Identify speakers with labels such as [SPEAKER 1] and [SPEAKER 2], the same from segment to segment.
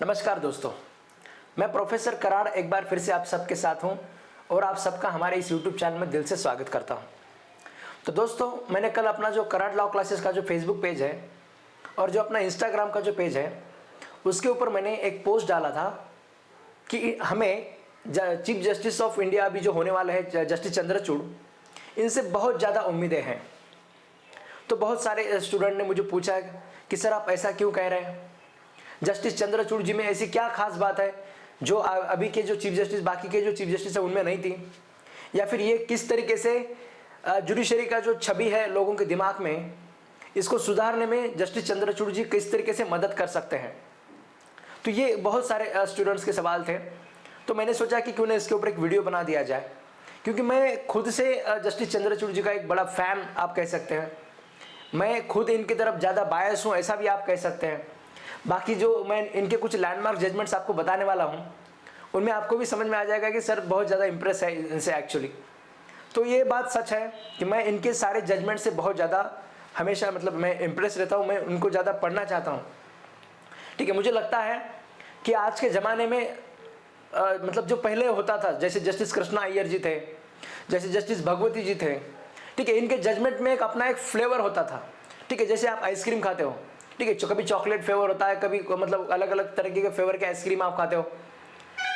[SPEAKER 1] नमस्कार दोस्तों, मैं प्रोफेसर कराड़ एक बार फिर से आप सबके साथ हूं और आप सबका हमारे इस YouTube चैनल में दिल से स्वागत करता हूं। तो दोस्तों, मैंने कल अपना जो कराड़ लॉ क्लासेस का जो फेसबुक पेज है और जो अपना इंस्टाग्राम का जो पेज है उसके ऊपर मैंने एक पोस्ट डाला था कि हमें चीफ जस्टिस ऑफ इंडिया अभी जो होने वाले हैं जस्टिस चंद्रचूड़, इनसे बहुत ज़्यादा उम्मीदें हैं। तो बहुत सारे स्टूडेंट ने मुझे पूछा कि सर आप ऐसा क्यों कह रहे हैं, जस्टिस चंद्रचूड़ जी में ऐसी क्या खास बात है जो अभी के जो चीफ जस्टिस, बाकी के जो चीफ जस्टिस है उनमें नहीं थी, या फिर ये किस तरीके से जुडिशरी का जो छवि है लोगों के दिमाग में, इसको सुधारने में जस्टिस चंद्रचूड़ जी किस तरीके से मदद कर सकते हैं। तो ये बहुत सारे स्टूडेंट्स के सवाल थे, तो मैंने सोचा कि क्यों ना इसके ऊपर एक वीडियो बना दिया जाए, क्योंकि मैं खुद से जस्टिस चंद्रचूड़ जी का एक बड़ा फ़ैन आप कह सकते हैं। मैं खुद इनकी तरफ ज़्यादा बायस हूँ, ऐसा भी आप कह सकते हैं। बाकी जो मैं इनके कुछ लैंडमार्क जजमेंट्स आपको बताने वाला हूँ उनमें आपको भी समझ में आ जाएगा कि सर बहुत ज़्यादा इम्प्रेस है इनसे एक्चुअली। तो ये बात सच है कि मैं इनके सारे जजमेंट से बहुत ज़्यादा हमेशा मैं इम्प्रेस रहता हूँ, मैं उनको ज़्यादा पढ़ना चाहता हूँ। ठीक है, मुझे लगता है कि आज के ज़माने में जो पहले होता था, जैसे जस्टिस कृष्णा अय्यर जी थे, जैसे जस्टिस भगवती जी थे, ठीक है, इनके जजमेंट में एक अपना एक फ्लेवर होता था। ठीक है, जैसे आप आइसक्रीम खाते हो, ठीक है, कभी चॉकलेट फ्लेवर होता है, कभी अलग अलग तरीके के फ्लेवर के आइसक्रीम आप खाते हो।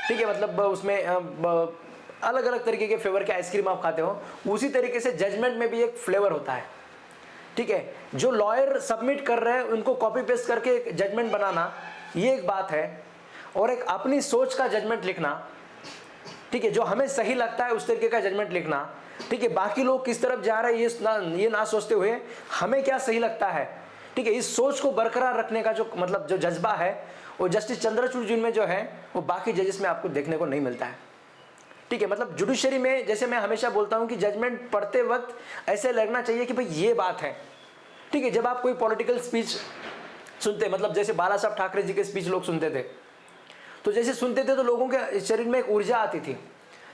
[SPEAKER 1] ठीक है, उसमें अलग अलग तरीके के फ्लेवर के आइसक्रीम आप खाते हो। उसी तरीके से जजमेंट में भी एक फ्लेवर होता है। ठीक है, जो लॉयर सबमिट कर रहे हैं उनको कॉपी पेस्ट करके एक जजमेंट बनाना, ये एक बात है, और एक अपनी सोच का जजमेंट लिखना, ठीक है, जो हमें सही लगता है उस तरीके का जजमेंट लिखना। ठीक है, बाकी लोग किस तरफ जा रहे हैं ये ना सोचते हुए हमें क्या सही लगता है, ठीक है, इस सोच को बरकरार रखने का जो जज्बा है वो जस्टिस चंद्रचूड़ जी में जो है वो बाकी जजेस में आपको देखने को नहीं मिलता है। ठीक है, जुडिशरी में जैसे मैं हमेशा बोलता हूं कि जजमेंट पढ़ते वक्त ऐसे लगना चाहिए कि भाई ये बात है। ठीक है, जब आप कोई पॉलिटिकल स्पीच सुनते, जैसे बाला साहब ठाकरे जी के स्पीच लोग सुनते थे, तो जैसे सुनते थे तो लोगों के शरीर में एक ऊर्जा आती थी।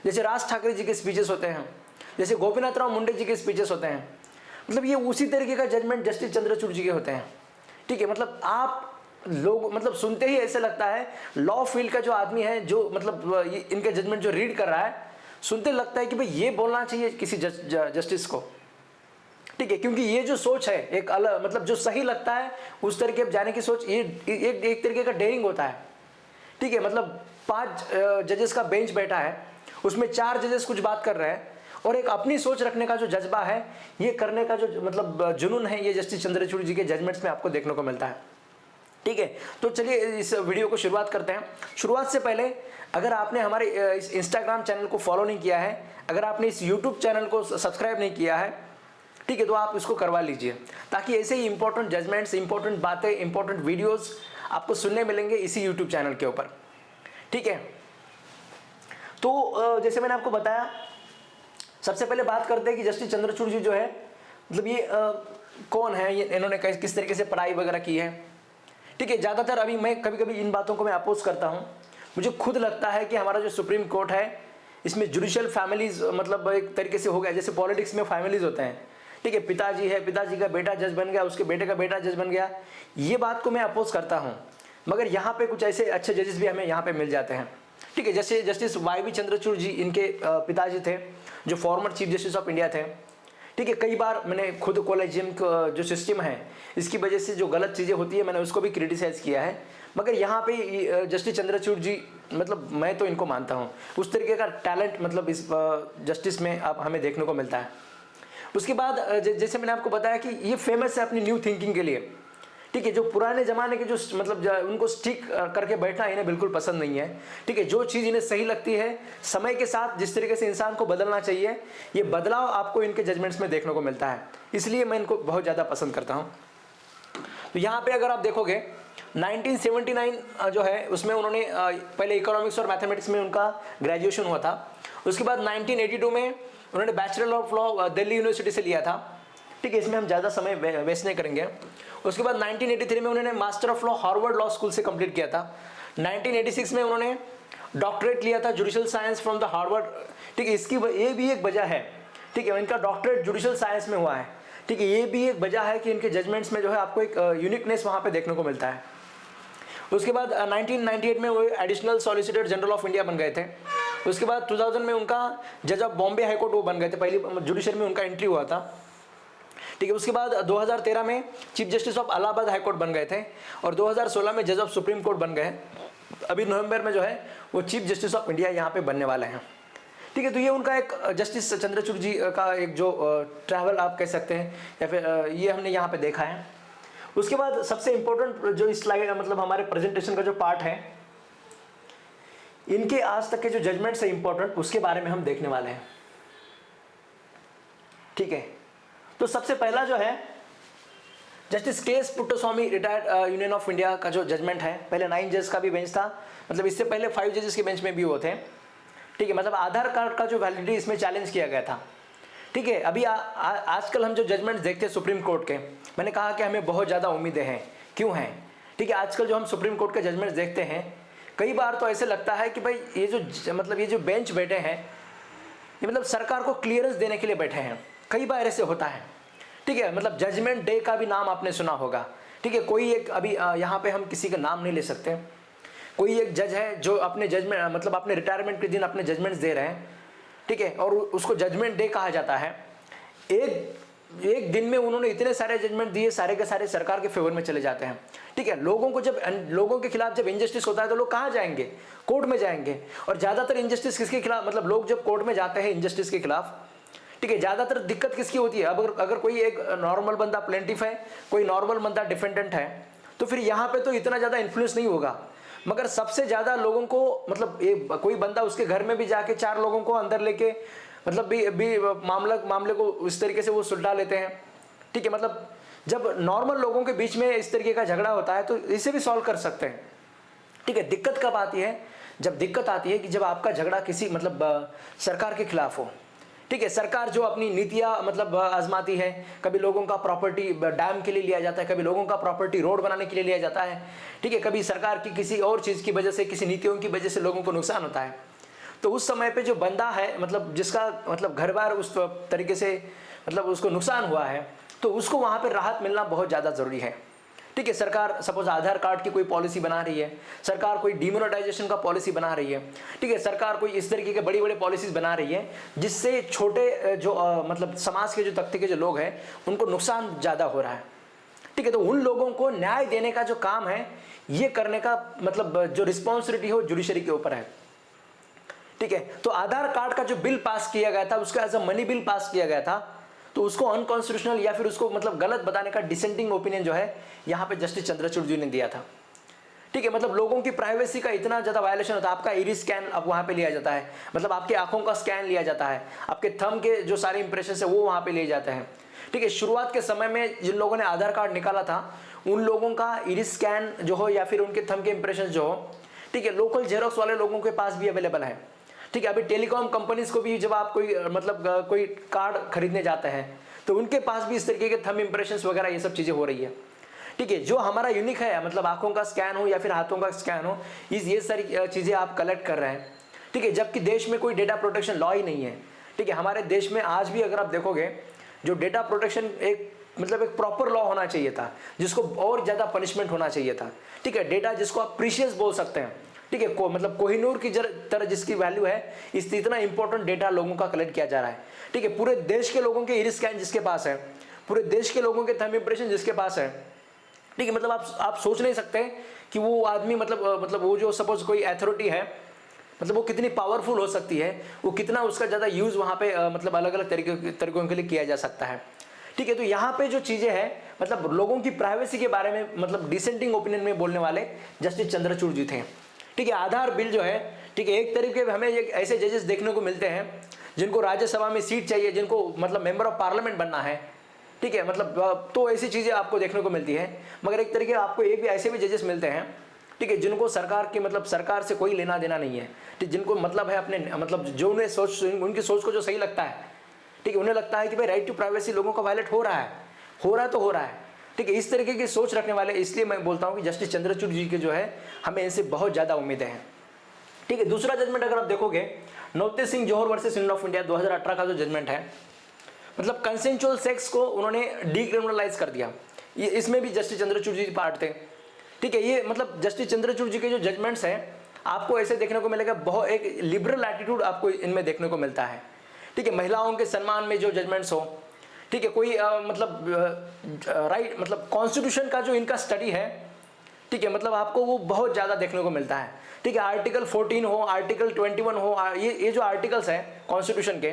[SPEAKER 1] जैसे राज ठाकरे जी के स्पीचेस होते हैं, जैसे गोपीनाथ राव मुंडे जी के स्पीचेस होते हैं, ये उसी तरीके का जजमेंट जस्टिस चंद्रचूड़ जी के होते हैं। ठीक है, आप लोग सुनते ही ऐसे लगता है, लॉ फील्ड का जो आदमी है, जो इनके जजमेंट जो रीड कर रहा है, सुनते लगता है कि भाई ये बोलना चाहिए किसी जस्टिस को। ठीक है, क्योंकि ये जो सोच है एक अलग, जो सही लगता है उस तरीके अब जाने की सोच, ये एक तरीके का डेयरिंग होता है। ठीक है, 5 जजेस का बेंच बैठा है, उसमें 4 जजेस कुछ बात कर रहे हैं, और एक अपनी सोच रखने का जो जज्बा है, ये करने का जो जुनून है, ये जस्टिस चंद्रचूड़ जी के जजमेंट्स में आपको देखने को मिलता है। ठीक है, तो चलिए इस वीडियो को शुरुआत करते हैं। शुरुआत से पहले अगर आपने हमारे इस इंस्टाग्राम चैनल को फॉलो नहीं किया है, अगर आपने इस यूट्यूब चैनल को सब्सक्राइब नहीं किया है, ठीक है, तो आप इसको करवा लीजिए, ताकि ऐसे ही इंपॉर्टेंट जजमेंट्स, इंपॉर्टेंट बातें, इंपॉर्टेंट वीडियोज़ आपको सुनने मिलेंगे इसी यूट्यूब चैनल के ऊपर। ठीक है, तो जैसे मैंने आपको बताया, सबसे पहले बात करते हैं कि जस्टिस चंद्रचूड़ जी जो है, ये कौन है, ये इन्होंने किस तरीके से पढ़ाई वगैरह की है। ठीक है, ज़्यादातर अभी मैं कभी कभी इन बातों को मैं अपोज करता हूँ। मुझे खुद लगता है कि हमारा जो सुप्रीम कोर्ट है, इसमें जुडिशियल फैमिलीज एक तरीके से हो गया, जैसे पॉलिटिक्स में फैमिलीज होते हैं। ठीक है, पिताजी है, पिताजी का बेटा जज बन गया, उसके बेटे का बेटा जज बन गया, ये बात को मैं अपोज करता हूँ। मगर यहाँ पे कुछ ऐसे अच्छे जजेस भी हमें यहाँ पे मिल जाते हैं। ठीक है, जैसे जस्टिस वाई चंद्रचूड़ जी, इनके पिताजी थे जो former chief justice of India थे। ठीक है, कई बार मैंने खुद कॉलेजियम जो सिस्टम है, इसकी वजह से जो गलत चीज़ें होती है मैंने उसको भी क्रिटिसाइज़ किया है। मगर यहाँ पे जस्टिस चंद्रचूड़ जी, मैं तो इनको मानता हूँ, उस तरीके का टैलेंट इस जस्टिस में आप हमें देखने को मिलता है। उसके बाद जैसे मैंने आपको बताया कि ये फेमस है अपनी न्यू थिंकिंग के लिए। ठीक है, जो पुराने ज़माने के जो उनको स्टिक करके बैठना इन्हें बिल्कुल पसंद नहीं है। ठीक है, जो चीज़ इन्हें सही लगती है, समय के साथ जिस तरीके से इंसान को बदलना चाहिए, ये बदलाव आपको इनके जजमेंट्स में देखने को मिलता है, इसलिए मैं इनको बहुत ज़्यादा पसंद करता हूँ। तो यहाँ पे अगर आप देखोगे 1979 जो है उसमें उन्होंने पहले इकोनॉमिक्स और मैथमेटिक्स में उनका ग्रेजुएशन हुआ था। उसके बाद 1982 में उन्होंने bachelor of law Delhi university से लिया था। ठीक है, इसमें हम ज़्यादा समय वेस्ट नहीं करेंगे। उसके बाद 1983 में उन्होंने master of law Harvard law school से कंप्लीट किया था। 1986 में उन्होंने डॉक्टरेट लिया था judicial science from the Harvard. ठीक है, इसकी ये भी एक वजह है। ठीक है, इनका डॉक्टरेट जुडिशियल साइंस में हुआ है। ठीक है, ये भी एक वजह है कि इनके जजमेंट्स में जो है आपको एक यूनिकनेस वहाँ पे देखने को मिलता है। उसके बाद 1998 में वो additional solicitor general of India बन गए थे। उसके बाद 2000 में उनका जज ऑफ बॉम्बे हाई कोर्ट वो बन गए थे, पहली जुडिशरी में उनका एंट्री हुआ था। ठीक है, उसके बाद 2013 में chief justice of Allahabad high court बन गए थे और 2016 में जज ऑफ सुप्रीम कोर्ट बन गए। अभी नवंबर में जो है वो चीफ जस्टिस ऑफ इंडिया यहाँ पे बनने वाले हैं। ठीक है, तो ये उनका एक जस्टिस चंद्रचूड़ जी का एक जो ट्रैवल आप कह सकते हैं, या फिर ये हमने यहाँ पे देखा है। उसके बाद सबसे इम्पोर्टेंट जो इस स्लाइड मतलब हमारे प्रेजेंटेशन का जो पार्ट है, इनके आज तक के जो जजमेंट्स है इंपॉर्टेंट, उसके बारे में हम देखने वाले हैं। ठीक है, तो सबसे पहला जो है जस्टिस के S Puttaswamy retired union of India का जो जजमेंट है, पहले 9 जज का भी बेंच था, मतलब इससे पहले 5 जजेस के बेंच में भी वो थे। ठीक है, मतलब आधार कार्ड का जो वैलिडिटी इसमें चैलेंज किया गया था। ठीक है, अभी आजकल हम जो जजमेंट देखते हैं सुप्रीम कोर्ट के, मैंने कहा कि हमें बहुत ज़्यादा उम्मीदें हैं, क्यों हैं? ठीक है, आजकल जो हम सुप्रीम कोर्ट के जजमेंट्स देखते हैं, कई बार तो ऐसे लगता है कि भाई ये जो मतलब ये जो बेंच बैठे हैं, ये मतलब सरकार को क्लियरेंस देने के लिए बैठे हैं। कई बार ऐसे होता है। ठीक है, मतलब जजमेंट डे का भी नाम आपने सुना होगा। ठीक है, कोई एक अभी यहाँ पे हम किसी का नाम नहीं ले सकते, कोई एक जज है जो अपने जजमेंट मतलब अपने रिटायरमेंट के दिन अपने जजमेंट्स दे रहे हैं। ठीक है, और उसको जजमेंट डे कहा जाता है। एक दिन में उन्होंने इतने सारे जजमेंट दिए, सारे के सारे सरकार के फेवर में चले जाते हैं। ठीक है, लोगों के खिलाफ जब इनजस्टिस होता है तो लोग कहाँ जाएंगे? कोर्ट में जाएंगे। और ज़्यादातर इनजस्टिस किसके खिलाफ, मतलब लोग जब कोर्ट में जाते हैं इनजस्टिस के खिलाफ, ठीक है, ज़्यादातर दिक्कत किसकी होती है? अगर कोई एक नॉर्मल बंदा प्लेंटिफ है, कोई नॉर्मल बंदा डिफेंडेंट है, तो फिर यहाँ पे तो इतना ज़्यादा इन्फ्लुएंस नहीं होगा। मगर सबसे ज़्यादा लोगों को मतलब कोई बंदा उसके घर में भी जाके 4 लोगों को अंदर लेके मतलब भी मामले को इस तरीके से वो सुलझा लेते हैं। ठीक है, मतलब जब नॉर्मल लोगों के बीच में इस तरीके का झगड़ा होता है तो इसे भी सॉल्व कर सकते हैं। ठीक है, दिक्कत कब आती है? जब दिक्कत आती है कि जब आपका झगड़ा किसी मतलब सरकार के खिलाफ हो। ठीक है, सरकार जो अपनी नीतियाँ मतलब आजमाती है, कभी लोगों का प्रॉपर्टी डैम के लिए लिया जाता है, कभी लोगों का प्रॉपर्टी रोड बनाने के लिए लिया जाता है। ठीक है, कभी सरकार की किसी और चीज़ की वजह से, किसी नीतियों की वजह से लोगों को नुकसान होता है। तो उस समय पे जो बंदा है मतलब जिसका मतलब घर बार उस तरीके से मतलब उसको नुकसान हुआ है, तो उसको वहाँ पे राहत मिलना बहुत ज़्यादा ज़रूरी है। ठीक है, सरकार सपोज आधार कार्ड की कोई पॉलिसी बना रही है, सरकार कोई डिमोनेटाइजेशन का पॉलिसी बना रही है। ठीक है, सरकार कोई इस तरीके के बड़ी बड़ी पॉलिसीज बना रही है जिससे छोटे जो मतलब समाज के जो तबके के जो लोग हैं उनको नुकसान ज़्यादा हो रहा है। ठीक है, तो उन लोगों को न्याय देने का जो काम है, ये करने का मतलब जो रिस्पॉन्सिबिलिटी हो जुडिशरी के ऊपर है। ठीक है, तो आधार कार्ड का जो बिल पास किया गया था, उसका as a money bill pass किया गया था, तो उसको अनकॉन्स्टिट्यूशनल या फिर उसको मतलब गलत बताने का डिसेंटिंग ओपिनियन जो है यहाँ पे जस्टिस चंद्रचूड़ जी ने दिया था। ठीक है, मतलब लोगों की प्राइवेसी का इतना ज़्यादा वायलेशन होता है। आपका इरिस स्कैन अब वहाँ पे लिया जाता है, मतलब आपकी आंखों का स्कैन लिया जाता है, आपके थंब के जो सारे इंप्रेशन है वो वहाँ पे लिए जाते हैं। ठीक है, शुरुआत के समय में जिन लोगों ने आधार कार्ड निकाला था उन लोगों का इरिस स्कैन जो हो या फिर उनके थंब के इंप्रेशन जो हो, ठीक है, लोकल जेरोक्स वाले लोगों के पास भी अवेलेबल है। ठीक है, अभी टेलीकॉम कंपनीज को भी जब आप कोई कार्ड खरीदने जाते हैं तो उनके पास भी इस तरीके के थंब इंप्रेशंस वगैरह ये सब चीज़ें हो रही है। ठीक है, जो हमारा यूनिक है मतलब आंखों का स्कैन हो या फिर हाथों का स्कैन हो, ये सारी चीज़ें आप कलेक्ट कर रहे हैं। ठीक है, जबकि देश में कोई डेटा प्रोटेक्शन लॉ ही नहीं है। ठीक है, हमारे देश में आज भी अगर आप देखोगे जो डेटा प्रोटेक्शन एक प्रॉपर लॉ होना चाहिए था, जिसको और ज़्यादा पनिशमेंट होना चाहिए था। ठीक है, डेटा जिसको आप प्रीशियस बोल सकते हैं। ठीक है, मतलब कोहिनूर की तरह जिसकी वैल्यू है, इतना इंपॉर्टेंट डेटा लोगों का कलेक्ट किया जा रहा है। ठीक है, पूरे देश के लोगों के इरिस स्कैन जिसके पास है, पूरे देश के लोगों के थंब इंप्रेशन जिसके पास है। ठीक है, मतलब आप सोच नहीं सकते कि वो आदमी मतलब वो जो सपोज कोई अथॉरिटी है, मतलब वो कितनी पावरफुल हो सकती है, वो कितना उसका ज़्यादा यूज़ वहाँ पे मतलब अलग अलग तरीकों के लिए किया जा सकता है। ठीक है, तो यहाँ पे जो चीज़ें हैं मतलब लोगों की प्राइवेसी के बारे में मतलब डिसेंटिंग ओपिनियन में बोलने वाले जस्टिस चंद्रचूड़ जी थे। ठीक है, आधार बिल जो है, ठीक है, एक तरीके हमें ऐसे जजेस देखने को मिलते हैं जिनको राज्यसभा में सीट चाहिए, जिनको मतलब मेंबर ऑफ पार्लियामेंट बनना है। ठीक है, मतलब तो ऐसी चीज़ें आपको देखने को मिलती है। मगर एक तरीके आपको एक भी ऐसे भी जजेस मिलते हैं, ठीक है, जिनको सरकार की मतलब सरकार से कोई लेना देना नहीं है। ठीक, जिनको मतलब है अपने मतलब जो उन्हें उनकी सोच को जो सही लगता है, ठीक है, उन्हें लगता है कि भाई राइट टू प्राइवेसी लोगों का वायलेट हो रहा है तो हो रहा है। ठीक है, इस तरीके की सोच रखने वाले, इसलिए मैं बोलता हूँ कि जस्टिस चंद्रचूड़ जी के जो है हमें इनसे बहुत ज़्यादा उम्मीदें हैं। ठीक है, दूसरा जजमेंट अगर आप देखोगे, नवतेज सिंह जोहर वर्सेस यूनियन ऑफ इंडिया 2018 का जो जजमेंट है, मतलब कंसेंचुअल सेक्स को उन्होंने डीक्रिमिनलाइज कर दिया। ये इसमें भी जस्टिस चंद्रचूड़ जी पार्ट थे। ठीक है, ये मतलब जस्टिस चंद्रचूड़ जी के जो जजमेंट्स हैं आपको ऐसे देखने को मिलेगा, बहुत एक लिबरल एटीट्यूड आपको इनमें देखने को मिलता है। ठीक है, महिलाओं के सम्मान में जो जजमेंट्स हो, ठीक है, कोई राइट मतलब कॉन्स्टिट्यूशन का जो इनका स्टडी है, ठीक है, मतलब आपको वो बहुत ज़्यादा देखने को मिलता है। ठीक है, आर्टिकल 14 हो, आर्टिकल 21 हो, ये जो आर्टिकल्स हैं कॉन्स्टिट्यूशन के,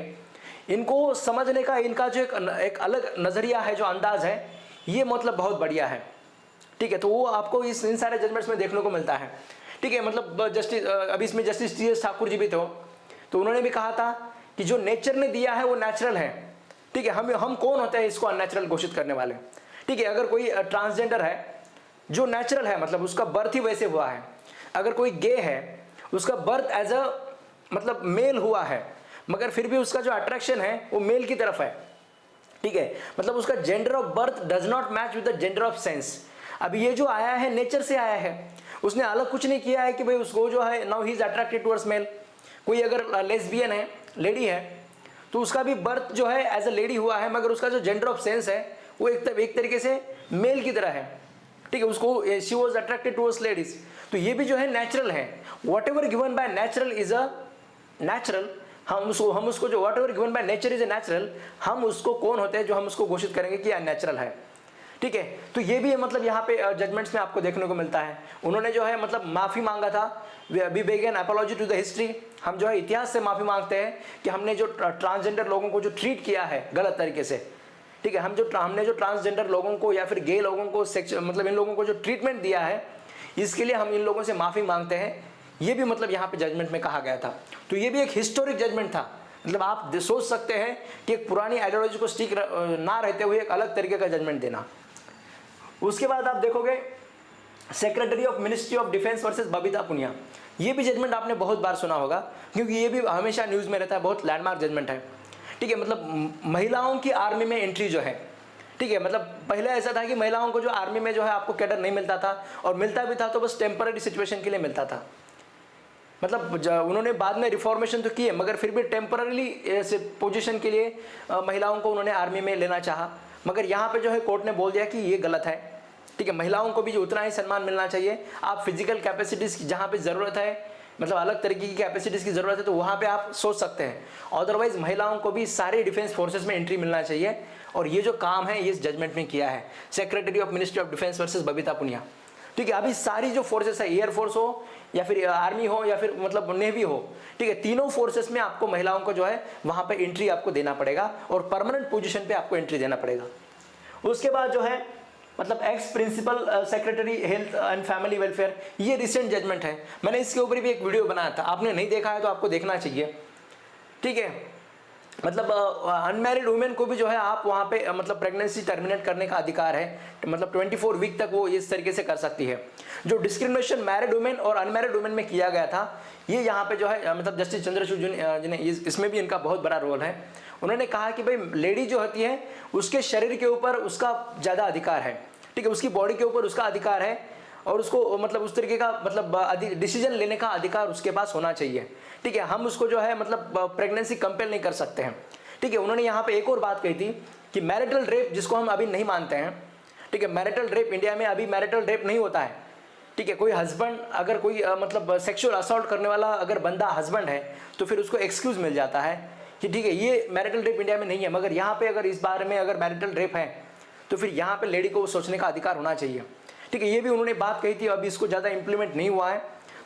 [SPEAKER 1] इनको समझने का इनका जो एक अलग नज़रिया है, जो अंदाज है, ये मतलब बहुत बढ़िया है। ठीक है, तो वो आपको इन सारे जजमेंट्स में देखने को मिलता है। ठीक है, मतलब जस्टिस अभी इसमें जस्टिस टी.एस. ठाकुर जी भी थे, तो उन्होंने भी कहा था कि जो नेचर ने दिया है वो नेचुरल है। ठीक है, हम कौन होते हैं इसको अननेचुरल घोषित करने वाले। ठीक है, अगर कोई ट्रांसजेंडर है जो नेचुरल है, मतलब उसका बर्थ ही वैसे हुआ है। अगर कोई गे है, उसका बर्थ एज अ मतलब मेल हुआ है, मगर फिर भी उसका जो अट्रैक्शन है वो मेल की तरफ है। ठीक है, मतलब उसका gender of birth does not match with the gender of sense. अब ये जो आया है नेचर से आया है, उसने अलग कुछ नहीं किया है कि भाई उसको जो है now he is attracted towards male. कोई अगर लेस्बियन है, लेडी है, तो उसका भी बर्थ जो है एज अ लेडी हुआ है, मगर उसका जो जेंडर ऑफ सेंस है वो एक तरीके से मेल की तरह है। ठीक है, उसको she was attracted towards ladies. तो ये भी जो है नेचुरल है। What ever given by natural is a natural. हम उसको जो what ever given by nature is a natural, हम उसको कौन होते हैं जो हम उसको घोषित करेंगे कि अननेचुरल है। ठीक है, तो ये भी मतलब यहाँ पे जजमेंट्स में आपको देखने को मिलता है। उन्होंने जो है मतलब माफ़ी मांगा था, वी बेगन अपॉलॉजी टू द हिस्ट्री। हम जो है इतिहास से माफ़ी मांगते हैं कि हमने जो ट्रांसजेंडर लोगों को जो ट्रीट किया है गलत तरीके से। ठीक है, हमने जो ट्रांसजेंडर लोगों को या फिर गे लोगों को मतलब इन लोगों को जो ट्रीटमेंट दिया है, इसके लिए हम इन लोगों से माफ़ी मांगते हैं। ये भी मतलब यहाँ पे जजमेंट में कहा गया था। तो ये भी एक हिस्टोरिक जजमेंट था। मतलब आप सोच सकते हैं कि एक पुरानी आइडियोलॉजी को स्टिक ना रहते हुए एक अलग तरीके का जजमेंट देना। उसके बाद आप देखोगे secretary of ministry of defence versus Babita Punia. ये भी जजमेंट आपने बहुत बार सुना होगा, क्योंकि ये भी हमेशा न्यूज़ में रहता है, बहुत लैंडमार्क जजमेंट है। ठीक है, मतलब महिलाओं की आर्मी में एंट्री जो है, ठीक है, मतलब पहले ऐसा था कि महिलाओं को जो आर्मी में जो है आपको कैडर नहीं मिलता था, और मिलता भी था तो बस टेम्पररी सिचुएशन के लिए मिलता था। मतलब उन्होंने बाद में रिफॉर्मेशन तो किए, मगर फिर भी टेम्पररी पोजीशन के लिए महिलाओं को उन्होंने आर्मी में लेना चाहा। मगर यहाँ पे जो है कोर्ट ने बोल दिया कि ये गलत है। ठीक है, महिलाओं को भी जो उतना ही सम्मान मिलना चाहिए। आप फिजिकल कैपेसिटीज़ की जहाँ पे ज़रूरत है, मतलब अलग तरीके की कैपेसिटीज़ की ज़रूरत है, तो वहाँ पे आप सोच सकते हैं। अदरवाइज महिलाओं को भी सारे डिफेंस फोर्सेस में एंट्री मिलना चाहिए। और ये जो काम है ये इस जजमेंट में किया है secretary of ministry of defence versus Babita Punia. ठीक है, अभी सारी जो फोर्सेस है, एयरफोर्स हो या फिर आर्मी हो या फिर मतलब नेवी हो, ठीक है, तीनों फोर्सेस में आपको महिलाओं को जो है वहाँ पे एंट्री आपको देना पड़ेगा और परमानेंट पोजीशन पे आपको एंट्री देना पड़ेगा। उसके बाद जो है मतलब ex principal secretary health and family welfare, ये रिसेंट जजमेंट है। मैंने इसके ऊपर भी एक वीडियो बनाया था, आपने नहीं देखा है तो आपको देखना चाहिए। ठीक है, मतलब अनमैरिड वुमेन को भी जो है आप वहाँ पे मतलब प्रेगनेंसी टर्मिनेट करने का अधिकार है, मतलब 24 वीक तक वो इस तरीके से कर सकती है। जो डिस्क्रिमिनेशन मैरिड वुमेन और अनमैरिड वुमेन में किया गया था, ये यहाँ पे जो है मतलब जस्टिस चंद्रचूड़ जिन्हें इसमें भी इनका बहुत बड़ा रोल है। उन्होंने कहा कि भाई लेडी जो होती है उसके शरीर के ऊपर उसका ज़्यादा अधिकार है। ठीक है, उसकी बॉडी के ऊपर उसका अधिकार है और उसको मतलब उस तरीके का मतलब डिसीजन लेने का अधिकार उसके पास होना चाहिए। ठीक है, हम उसको जो है मतलब प्रेगनेंसी कंपेल नहीं कर सकते हैं। ठीक है, उन्होंने यहाँ पे एक और बात कही थी कि मैरिटल रेप जिसको हम अभी नहीं मानते हैं, ठीक है, मैरिटल रेप इंडिया में अभी मैरिटल रेप नहीं होता है। ठीक है, कोई हस्बैंड अगर कोई मतलब सेक्सुअल असॉल्ट करने वाला अगर बंदा हस्बैंड है तो फिर उसको एक्सक्यूज मिल जाता है कि ठीक है ये मैरिटल रेप इंडिया में नहीं है। मगर यहाँ पे अगर इस बारे में अगर मैरिटल रेप है तो फिर यहाँ पे लेडी को सोचने का अधिकार होना चाहिए। ठीक है, ये भी उन्होंने बात कही थी, अभी इसको ज़्यादा इंप्लीमेंट नहीं हुआ है,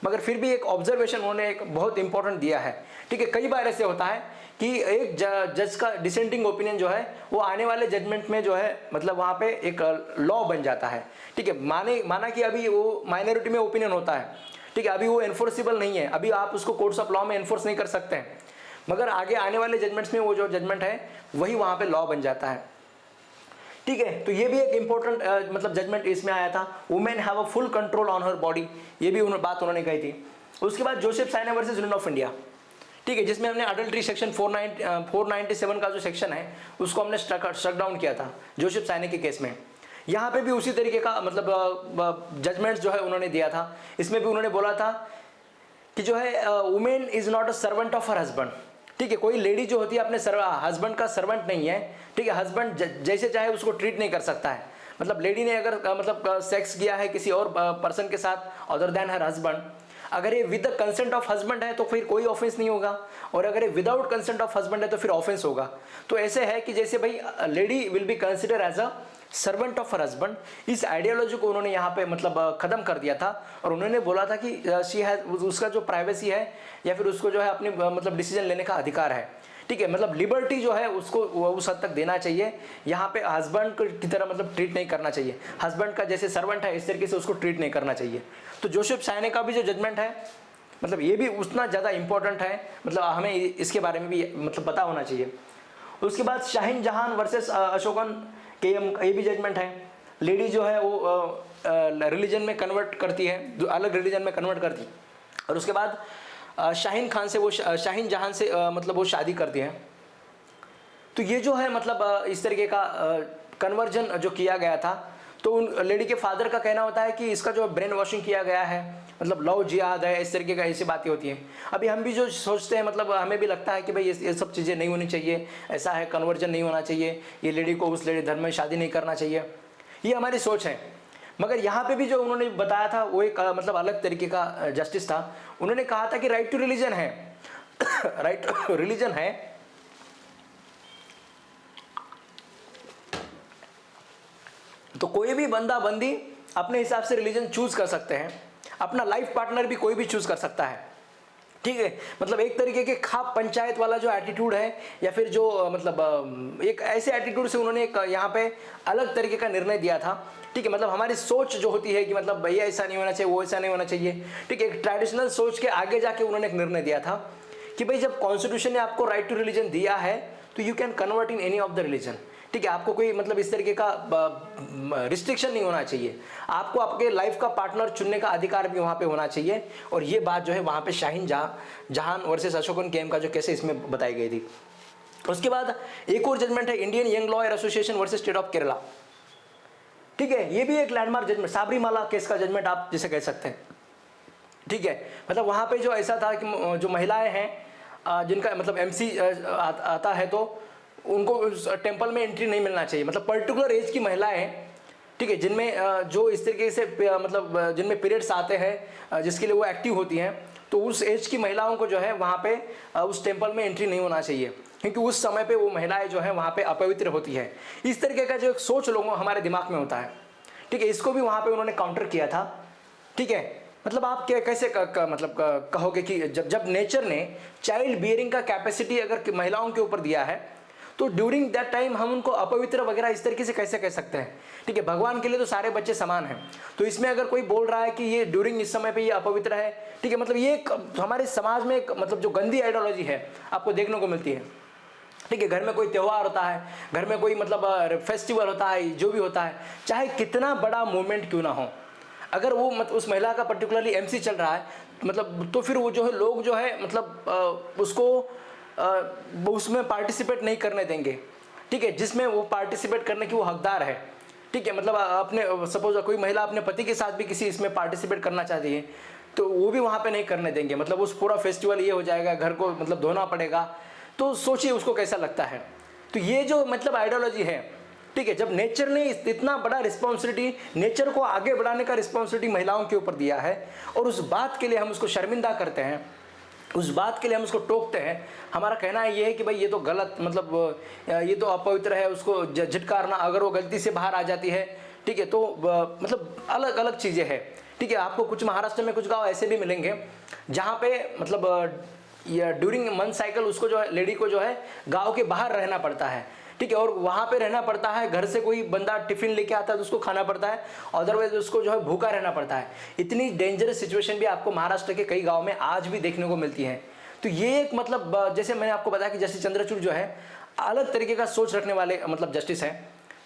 [SPEAKER 1] मगर फिर भी एक ऑब्जर्वेशन उन्होंने एक बहुत इंपॉर्टेंट दिया है। ठीक है, कई बार ऐसे होता है कि एक जज का डिसेंटिंग ओपिनियन जो है वो आने वाले जजमेंट में जो है मतलब वहाँ पे एक लॉ बन जाता है। ठीक है, माना कि अभी वो माइनॉरिटी में ओपिनियन होता है, ठीक है, अभी वो एनफोर्सेबल नहीं है, अभी आप उसको कोर्ट्स ऑफ लॉ में एनफोर्स नहीं कर सकते हैं, मगर आगे आने वाले जजमेंट्स में वो जो जजमेंट है वही वहाँ पे लॉ बन जाता है। ठीक है, तो ये भी एक इंपॉर्टेंट मतलब जजमेंट इसमें आया था, women have a full control on her body, ये भी बात उन्होंने कही थी। उसके बाद Joseph Saina versus union of India, ठीक है, जिसमें हमने अडल्ट्री सेक्शन 497 का जो सेक्शन है उसको हमने स्ट्रक डाउन किया था जोसेफ साइना के केस में। यहाँ पे भी उसी तरीके का मतलब जजमेंट्स जो है उन्होंने दिया था। इसमें भी उन्होंने बोला था कि जो है women is not a servant of her husband. ठीक है, कोई लेडी जो होती है अपने हस्बैंड का सर्वेंट नहीं है, ठीक है, हस्बैंड जैसे चाहे उसको ट्रीट नहीं कर सकता है। मतलब लेडी ने अगर मतलब सेक्स किया है किसी और पर्सन के साथ अदर देन हर हस्बैंड, अगर ये with the consent of husband है तो फिर कोई ऑफेंस नहीं होगा, और अगर ये विदाउट कंसेंट ऑफ हस्बैंड है तो फिर ऑफेंस होगा। तो ऐसे है कि जैसे भाई lady will be consider as a servant of her husband, इस आइडियोलॉजी को उन्होंने यहाँ पे मतलब खत्म कर दिया था, और उन्होंने बोला था कि शी हैज, उसका जो प्राइवेसी है या फिर उसको जो है अपनी मतलब डिसीजन लेने का अधिकार है, ठीक है, मतलब लिबर्टी जो है उसको उस हद तक देना चाहिए। यहाँ पे हस्बैंड की तरह मतलब ट्रीट नहीं करना चाहिए, हस्बैंड का जैसे सर्वेंट है इस तरीके से उसको ट्रीट नहीं करना चाहिए। तो जोसेफ सायने का भी जो जजमेंट है मतलब ये भी उतना ज़्यादा इंपॉर्टेंट है, मतलब हमें इसके बारे में भी मतलब पता होना चाहिए। उसके बाद शाहीन जहान वर्सेस अशोकन के ये भी जजमेंट है। लेडी जो है वो रिलीजन में कन्वर्ट करती है, जो अलग रिलीजन में कन्वर्ट करती है, और उसके बाद शाहीन खान से वो शाहीन जहान से मतलब वो शादी करती है। तो ये जो है मतलब इस तरीके का कन्वर्जन जो किया गया था, तो उन लेडी के फादर का कहना होता है कि इसका जो ब्रेन वॉशिंग किया गया है, मतलब लव जिहाद है, इस तरीके का ऐसी बातें होती हैं। अभी हम भी जो सोचते हैं मतलब हमें भी लगता है कि भाई ये सब चीज़ें नहीं होनी चाहिए, ऐसा है कन्वर्जन नहीं होना चाहिए, ये लेडी को उस लेडी धर्म में शादी नहीं करना चाहिए, ये हमारी सोच है। मगर यहाँ पे भी जो उन्होंने बताया था वो एक मतलब अलग तरीके का जस्टिस था। उन्होंने कहा था कि राइट टू रिलीजन है राइट रिलीजन है, तो कोई भी बंदा बंदी अपने हिसाब से रिलीजन चूज कर सकते हैं, अपना लाइफ पार्टनर भी कोई भी चूज कर सकता है, ठीक है। मतलब एक तरीके के खाप पंचायत वाला जो एटीट्यूड है, या फिर जो मतलब एक ऐसे एटीट्यूड से उन्होंने एक यहाँ पे अलग तरीके का निर्णय दिया था, ठीक है। मतलब हमारी सोच जो होती है कि मतलब भैया ऐसा नहीं होना चाहिए, वो ऐसा नहीं होना चाहिए, ठीक है, एक ट्रेडिशनल सोच के आगे जाके उन्होंने एक निर्णय दिया था कि भाई जब कॉन्स्टिट्यूशन ने आपको राइट टू रिलीजन दिया है तो you can convert in any of the religion, ठीक है। आपको कोई मतलब इस तरीके का रिस्ट्रिक्शन नहीं होना चाहिए, आपको आपके लाइफ का पार्टनर चुनने का अधिकार भी वहाँ पे होना चाहिए। और ये बात जो है वहाँ पे शाहीन जहान वर्सेस अशोकन केम का जो केस है इसमें बताई गई थी। उसके बाद एक और जजमेंट है Indian young lawyer association versus state of Kerala, ठीक है। ये भी एक लैंडमार्क जजमेंट, साबरीमाला केस का जजमेंट आप जिसे कह सकते हैं, ठीक है। मतलब वहाँ पे जो ऐसा था कि जो महिलाएं हैं जिनका मतलब MC आता है तो उनको उस टेम्पल में एंट्री नहीं मिलना चाहिए। मतलब पर्टिकुलर एज की महिलाएं, ठीक है, जिनमें जो इस तरीके से मतलब जिनमें पीरियड्स आते हैं जिसके लिए वो एक्टिव होती हैं, तो उस एज की महिलाओं को जो है वहाँ पे उस टेम्पल में एंट्री नहीं होना चाहिए, क्योंकि उस समय पे वो महिलाएं जो है वहाँ पे अपवित्र होती है। इस तरीके का जो एक सोच लोगों हमारे दिमाग में होता है, ठीक है, इसको भी वहाँ पे उन्होंने काउंटर किया था, ठीक है। मतलब आप क्या कैसे मतलब कहोगे कि जब नेचर ने चाइल्ड बियरिंग का कैपेसिटी अगर महिलाओं के ऊपर दिया है तो ड्यूरिंग दैट टाइम हम उनको अपवित्र वगैरह इस तरीके से कैसे कह सकते हैं, ठीक है। भगवान के लिए तो सारे बच्चे समान हैं, तो इसमें अगर कोई बोल रहा है कि ये ड्यूरिंग इस समय पे ये अपवित्र है, ठीक है, मतलब ये हमारे समाज में एक मतलब जो गंदी आइडियोलॉजी है आपको देखने को मिलती है, ठीक है। घर में कोई त्यौहार होता है, घर में कोई मतलब फेस्टिवल होता है, जो भी होता है, चाहे कितना बड़ा मूवमेंट क्यों ना हो, अगर वो उस महिला का पर्टिकुलरली MC चल रहा है मतलब, तो फिर वो जो है लोग जो है मतलब उसको उसमें पार्टिसिपेट नहीं करने देंगे, ठीक है, जिसमें वो पार्टिसिपेट करने की वो हकदार है, ठीक है। मतलब अपने सपोज कोई महिला अपने पति के साथ भी किसी इसमें पार्टिसिपेट करना चाहती है तो वो भी वहाँ पे नहीं करने देंगे, मतलब उस पूरा फेस्टिवल ये हो जाएगा, घर को मतलब धोना पड़ेगा। तो सोचिए उसको कैसा लगता है। तो ये जो मतलब आइडियोलॉजी है, ठीक है, जब नेचर ने इतना बड़ा रिस्पॉन्सिबिलिटी, नेचर को आगे बढ़ाने का रिस्पॉन्सिबिलिटी महिलाओं के ऊपर दिया है, और उस बात के लिए हम उसको शर्मिंदा करते हैं, उस बात के लिए हम उसको टोकते हैं। हमारा कहना ये है कि भाई ये तो गलत, मतलब ये तो अपवित्र है, उसको झटकारना, अगर वो गलती से बाहर आ जाती है, ठीक है, तो मतलब अलग अलग चीज़ें हैं, ठीक है। आपको कुछ महाराष्ट्र में कुछ गांव ऐसे भी मिलेंगे जहाँ पे मतलब ड्यूरिंग मंथ साइकिल उसको जो है लेडी को जो है गाँव के बाहर रहना पड़ता है, ठीक है, और वहाँ पे रहना पड़ता है, घर से कोई बंदा टिफिन लेके आता है तो उसको खाना पड़ता है, अदरवाइज उसको जो है भूखा रहना पड़ता है। इतनी डेंजरस सिचुएशन भी आपको महाराष्ट्र के कई गांव में आज भी देखने को मिलती है। तो ये एक मतलब जैसे मैंने आपको बताया कि जस्टिस चंद्रचूड़ जो है अलग तरीके का सोच रखने वाले मतलब जस्टिस है,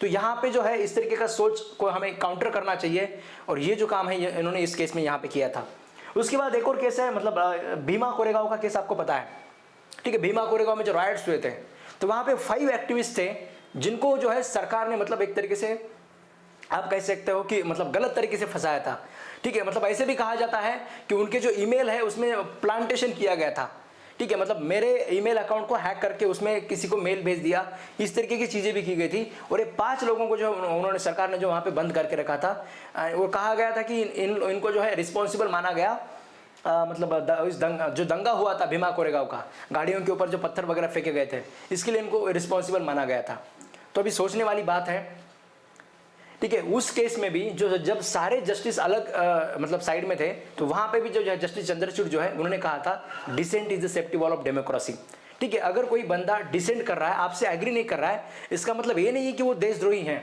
[SPEAKER 1] तो यहाँ पे जो है इस तरीके का सोच को हमें काउंटर करना चाहिए, और ये जो काम है इन्होंने इस केस में यहाँ पे किया था। उसके बाद एक और केस है मतलब भीमा कोरेगांव का केस आपको पता है, ठीक है। भीमा कोरेगांव में जो राइट्स हुए थे तो वहाँ पे 5 एक्टिविस्ट थे जिनको जो है सरकार ने मतलब एक तरीके से आप कह सकते हो कि मतलब गलत तरीके से फंसाया था, ठीक है। मतलब ऐसे भी कहा जाता है कि उनके जो ईमेल है उसमें प्लांटेशन किया गया था, ठीक है, मतलब मेरे ईमेल अकाउंट को हैक करके उसमें किसी को मेल भेज दिया, इस तरीके की चीज़ें भी की गई थी। और ये 5 लोगों को जो उन्होंने सरकार ने जो वहाँ पे बंद करके रखा था, वो कहा गया था कि इनको जो है रिस्पॉन्सिबल माना गया, मतलब इस जो दंगा हुआ था भीमा कोरेगांव का, गाड़ियों के ऊपर जो पत्थर वगैरह फेंके गए थे, इसके लिए इनको रिस्पॉन्सिबल माना गया था। तो अभी सोचने वाली बात है, ठीक है। उस केस में भी जो जब सारे जस्टिस अलग मतलब साइड में थे, तो वहां पे भी जो जस्टिस चंद्रचूड़ जो है उन्होंने कहा था dissent is the safety wall of democracy. ठीक है, अगर कोई बंदा डिसेंट कर रहा है, आपसे एग्री नहीं कर रहा है, इसका मतलब ये नहीं है कि वो देशद्रोही है।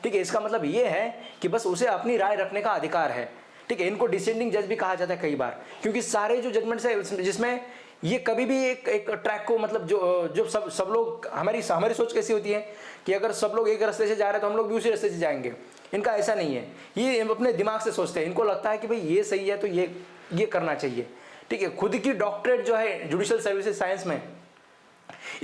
[SPEAKER 1] ठीक है, इसका मतलब ये है कि बस उसे अपनी राय रखने का अधिकार है। ठीक है, इनको डिसेंडिंग जज भी कहा जाता है कई बार, क्योंकि सारे जो जजमेंट्स है जिसमें ये कभी भी एक ट्रैक को, मतलब जो सब लोग, हमारी सोच कैसी होती है कि अगर सब लोग एक रास्ते से जा रहे हैं तो हम लोग भी उसी रास्ते से जाएंगे। इनका ऐसा नहीं है, ये अपने दिमाग से सोचते हैं। इनको लगता है कि भाई ये सही है तो ये करना चाहिए। ठीक है, खुद की डॉक्टरेट जो है जुडिशियल सर्विसेज साइंस में,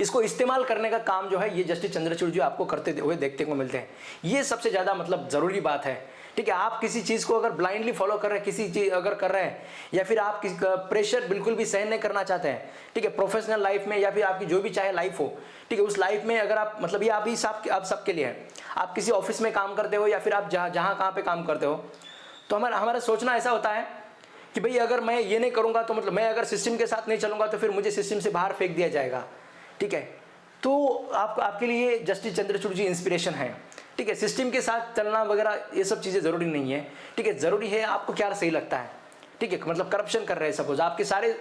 [SPEAKER 1] इसको इस्तेमाल करने का काम जो है ये जस्टिस चंद्रचूड़ जी आपको करते हुए देखने को मिलते हैं। ये सबसे ज़्यादा मतलब ज़रूरी बात है। ठीक है, आप किसी चीज़ को अगर ब्लाइंडली फॉलो कर रहे हैं, किसी चीज़ अगर कर रहे हैं, या फिर आप किसी प्रेशर बिल्कुल भी सहन नहीं करना चाहते हैं, ठीक है, प्रोफेशनल लाइफ में या फिर आपकी जो भी चाहे लाइफ हो, ठीक है, उस लाइफ में अगर आप, मतलब ये आप सबके लिए है, आप किसी ऑफिस में काम करते हो या फिर आप जहाँ कहाँ पे काम करते हो, तो हमारा सोचना ऐसा होता है कि भाई अगर मैं ये नहीं करूँगा तो मतलब मैं अगर सिस्टम के साथ नहीं चलूँगा तो फिर मुझे सिस्टम से बाहर फेंक दिया जाएगा। ठीक है, तो आपके लिए जस्टिस चंद्रचूड़ जी इंस्पिरेशन है। ठीक है, सिस्टम के साथ चलना वगैरह ये सब चीज़ें ज़रूरी नहीं है। ठीक है, ज़रूरी है आपको क्या सही लगता है। ठीक है, मतलब करप्शन कर रहे हैं, सपोज आपके सारे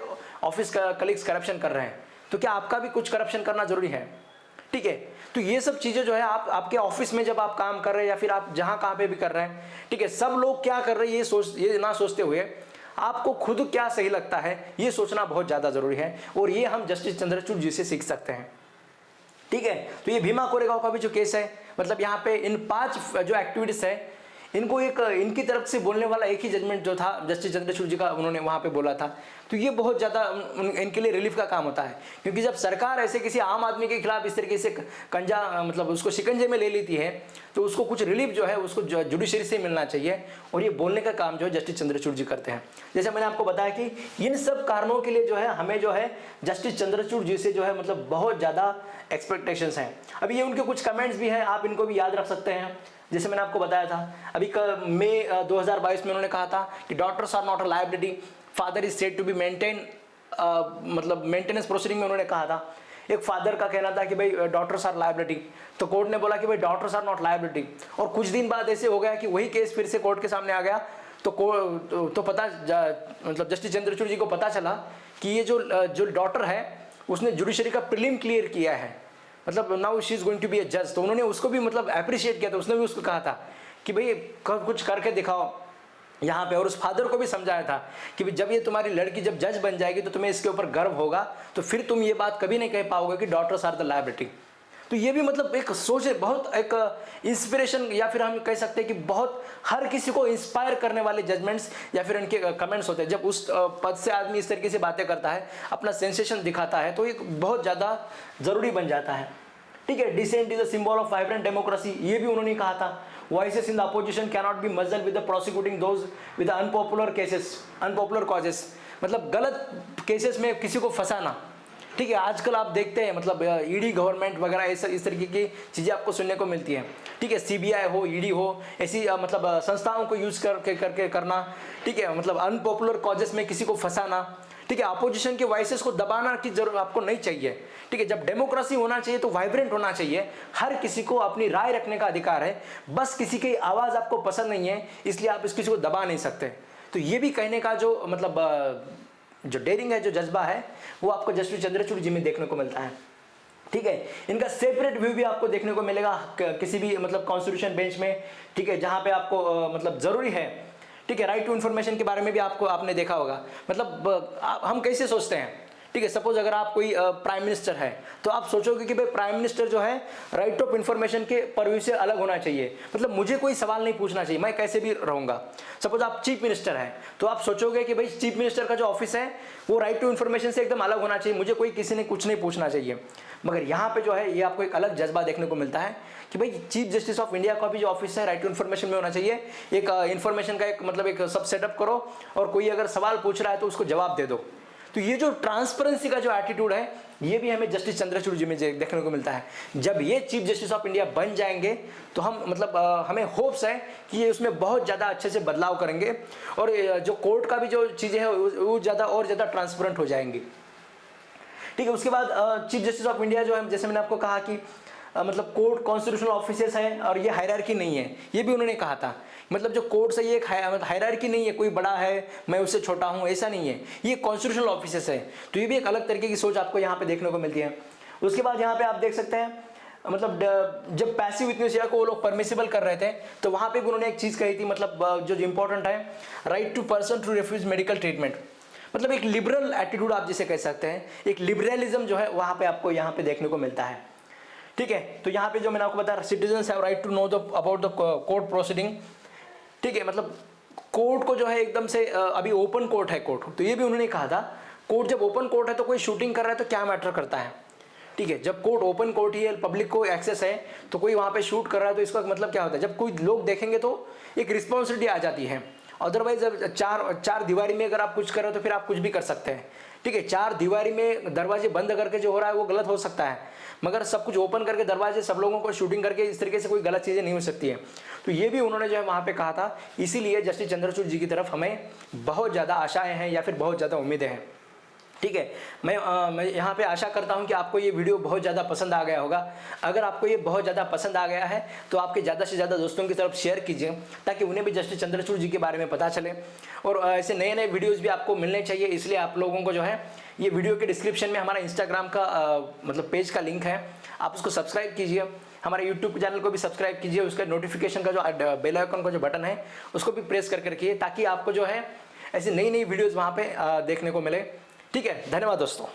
[SPEAKER 1] ऑफिस कलीग्स करप्शन कर रहे हैं, तो क्या आपका भी कुछ करप्शन करना ज़रूरी है। ठीक है, तो ये सब चीज़ें जो है आपके ऑफिस में जब आप काम कर रहे हैं या फिर आप जहाँ कहाँ पे भी कर रहे हैं, ठीक है, सब लोग क्या कर रहे हैं ये ना सोचते हुए आपको खुद क्या सही लगता है ये सोचना बहुत ज़्यादा ज़रूरी है। और ये हम जस्टिस चंद्रचूड़ जी से सीख सकते हैं। ठीक है, तो ये भीमा कोरेगांव का भी जो केस है, मतलब यहाँ पे इन 5 जो एक्टिविटीज है, इनको इनकी तरफ से बोलने वाला एक ही जजमेंट जो था जस्टिस चंद्रचूड़ जी का, उन्होंने वहाँ पे बोला था। तो ये बहुत ज़्यादा इनके लिए रिलीफ का काम होता है, क्योंकि जब सरकार ऐसे किसी आम आदमी के खिलाफ इस तरीके से मतलब उसको शिकंजे में ले लेती है, तो उसको कुछ रिलीफ जो है उसको जुडिशरी से मिलना चाहिए। और ये बोलने का काम जो है जस्टिस चंद्रचूड़ जी करते हैं। जैसे मैंने आपको बताया कि इन सब कारणों के लिए जो है हमें जो है जस्टिस चंद्रचूड़ जी से जो है मतलब बहुत ज़्यादा एक्सपेक्टेशंस हैं। अभी ये उनके कुछ कमेंट्स भी हैं, आप इनको भी याद रख सकते हैं। जैसे मैंने आपको बताया था, अभी मई 2022 में उन्होंने कहा था कि doctors are not a liability, father is said to be maintain, मतलब मेंटेनेंस प्रोसीडिंग में उन्होंने कहा था। एक फादर का कहना था कि भाई डॉक्टर्स आर लायबिलिटी, तो कोर्ट ने बोला कि भाई डॉक्टर्स आर नॉट लायबिलिटी। और कुछ दिन बाद ऐसे हो गया कि वही केस फिर से कोर्ट के सामने आ गया, तो मतलब जस्टिस चंद्रचूड़ जी को पता चला कि ये जो डॉक्टर है उसने जुडिशरी का प्रीलिम क्लियर किया है, मतलब now she is going to be a जज। तो उन्होंने उसको भी मतलब अप्रिशिएट किया था, उसने भी उसको कहा था कि भाई कुछ करके दिखाओ यहाँ पे। और उस फादर को भी समझाया था कि भाई जब ये तुम्हारी लड़की जब जज बन जाएगी तो तुम्हें इसके ऊपर गर्व होगा, तो फिर तुम ये बात कभी नहीं कह पाओगे कि डॉक्टर्स आर द लायबिलिटी। तो ये भी मतलब एक सोच है, बहुत एक इंस्पिरेशन, या फिर हम कह सकते हैं कि बहुत हर किसी को इंस्पायर करने वाले जजमेंट्स या फिर उनके कमेंट्स होते हैं। जब उस पद से आदमी इस तरीके से बातें करता है, अपना सेंसेशन दिखाता है, तो ये बहुत ज़्यादा ज़रूरी बन जाता है। ठीक है, dissent is a symbol of vibrant democracy, ये भी उन्होंने कहा था। Voices in the opposition cannot be muzzled with the prosecuting those with unpopular causes, मतलब गलत केसेस में किसी को फंसाना। ठीक है, आजकल आप देखते हैं मतलब ईडी गवर्नमेंट वगैरह इस तरीके की चीज़ें आपको सुनने को मिलती हैं। ठीक है, सीबीआई हो, ईडी हो, ऐसी मतलब संस्थाओं को यूज़ करके करना। ठीक है, मतलब अनपॉपुलर कॉजेस में किसी को फंसाना। ठीक है, अपोजिशन के वॉइसेस को दबाना की जरूरत आपको नहीं चाहिए। ठीक है, जब डेमोक्रेसी होना चाहिए तो वाइब्रेंट होना चाहिए, हर किसी को अपनी राय रखने का अधिकार है। बस किसी की आवाज़ आपको पसंद नहीं है इसलिए आप इस किसी को दबा नहीं सकते। तो ये भी कहने का जो मतलब जो डेयरिंग है, जो जज्बा है, वो आपको जस्टिस चंद्रचूड़ जी में देखने को मिलता है। ठीक है, इनका सेपरेट व्यू भी आपको देखने को मिलेगा किसी भी मतलब कॉन्स्टिट्यूशन बेंच में। ठीक है, जहाँ पे आपको मतलब ज़रूरी है, ठीक है, राइट टू इन्फॉर्मेशन के बारे में भी आपने देखा होगा। मतलब हम कैसे सोचते हैं, ठीक है, सपोज अगर आप कोई प्राइम मिनिस्टर है तो आप सोचोगे कि भाई प्राइम मिनिस्टर जो है राइट ऑफ इन्फॉर्मेशन के परव्यू से अलग होना चाहिए, मतलब मुझे कोई सवाल नहीं पूछना चाहिए, मैं कैसे भी रहूँगा। सपोज आप चीफ मिनिस्टर हैं तो आप सोचोगे कि भाई चीफ मिनिस्टर का जो ऑफिस है वो राइट टू इन्फॉर्मेशन से एकदम अलग होना चाहिए, मुझे कोई किसी ने कुछ नहीं पूछना चाहिए। मगर यहाँ पे जो है ये आपको एक अलग जज्बा देखने को मिलता है कि भाई चीफ जस्टिस ऑफ इंडिया का भी जो ऑफिस है राइट टू इन्फॉर्मेशन में होना चाहिए। एक इन्फॉर्मेशन का एक मतलब एक सब सेटअप करो और कोई अगर सवाल पूछ रहा है तो उसको जवाब दे दो। तो ये जो ट्रांसपेरेंसी का जो एटीट्यूड है, ये भी हमें जस्टिस चंद्रचूड़ जी में देखने को मिलता है। जब ये चीफ जस्टिस ऑफ इंडिया बन जाएंगे तो हम मतलब हमें होप्स है कि ये उसमें बहुत ज़्यादा अच्छे से बदलाव करेंगे और जो कोर्ट का भी जो चीज़ें हैं वो ज़्यादा और ज़्यादा ट्रांसपेरेंट हो जाएंगी। ठीक है, उसके बाद चीफ जस्टिस ऑफ इंडिया जो है, जैसे मैंने आपको कहा कि मतलब कोर्ट कॉन्स्टिट्यूशनल ऑफिसर्स है और ये हायरार्की नहीं है, ये भी उन्होंने कहा था। मतलब जो कोर्ट है ये एक हायरार्की नहीं है, कोई बड़ा है मैं उससे छोटा हूँ, ऐसा नहीं है, ये कॉन्स्टिट्यूशनल ऑफिसर्स है। तो ये भी एक अलग तरीके की सोच आपको यहाँ पे देखने को मिलती है। उसके बाद यहाँ पे आप देख सकते हैं मतलब जब पैसिव विटनेस को वो लोग परमिसिबल कर रहे थे तो वहाँ पे भी उन्होंने एक चीज़ कही थी, मतलब जो इंपॉर्टेंट है, right to person to refuse medical treatment. मतलब एक लिबरल एटीट्यूड आप जिसे कह सकते हैं, एक लिबरलिज्म जो है वहाँ पे आपको यहाँ पे देखने को मिलता है। ठीक है, तो यहाँ पे जो मैंने आपको बताया, citizens have right to know about the court proceeding. ठीक है, मतलब कोर्ट को जो है एकदम से अभी ओपन कोर्ट है कोर्ट, तो ये भी उन्होंने कहा था कोर्ट जब ओपन कोर्ट है तो कोई शूटिंग कर रहा है तो क्या मैटर करता है। ठीक है, जब कोर्ट ओपन कोर्ट ही है, पब्लिक को एक्सेस है, तो कोई वहाँ पे शूट कर रहा है तो इसका मतलब क्या होता है, जब कोई लोग देखेंगे तो एक रिस्पॉन्सिबिलिटी आ जाती है। अदरवाइज जब चार दीवारी में अगर आप कुछ कर रहे हो तो फिर आप कुछ भी कर सकते हैं। ठीक है, चार दीवारी में दरवाजे बंद करके जो हो रहा है वो गलत हो सकता है, मगर सब कुछ ओपन करके दरवाजे सब लोगों को शूटिंग करके इस तरीके से कोई गलत चीज़ें नहीं हो सकती है। तो ये भी उन्होंने जो है वहाँ पे कहा था, इसीलिए जस्टिस चंद्रचूड़ जी की तरफ हमें बहुत ज़्यादा आशाएं हैं या फिर बहुत ज़्यादा उम्मीदें हैं। ठीक है, मैं यहाँ पे आशा करता हूँ कि आपको ये वीडियो बहुत ज़्यादा पसंद आ गया होगा। अगर आपको ये बहुत ज़्यादा पसंद आ गया है तो आपके ज़्यादा से ज़्यादा दोस्तों की तरफ शेयर कीजिए ताकि उन्हें भी जस्टिस चंद्रचूड़ जी के बारे में पता चले। और ऐसे नए नए वीडियोज़ भी आपको मिलने चाहिए, इसलिए आप लोगों को जो है ये वीडियो के डिस्क्रिप्शन में हमारा इंस्टाग्राम का मतलब पेज का लिंक है, आप उसको सब्सक्राइब कीजिए। हमारे यूट्यूब चैनल को भी सब्सक्राइब कीजिए, उसका नोटिफिकेशन का जो बेल आइकन का जो बटन है उसको भी प्रेस करके रखिए ताकि आपको जो है ऐसी नई नई वीडियोज़ वहाँ पे देखने को मिले। ठीक है, धन्यवाद दोस्तों।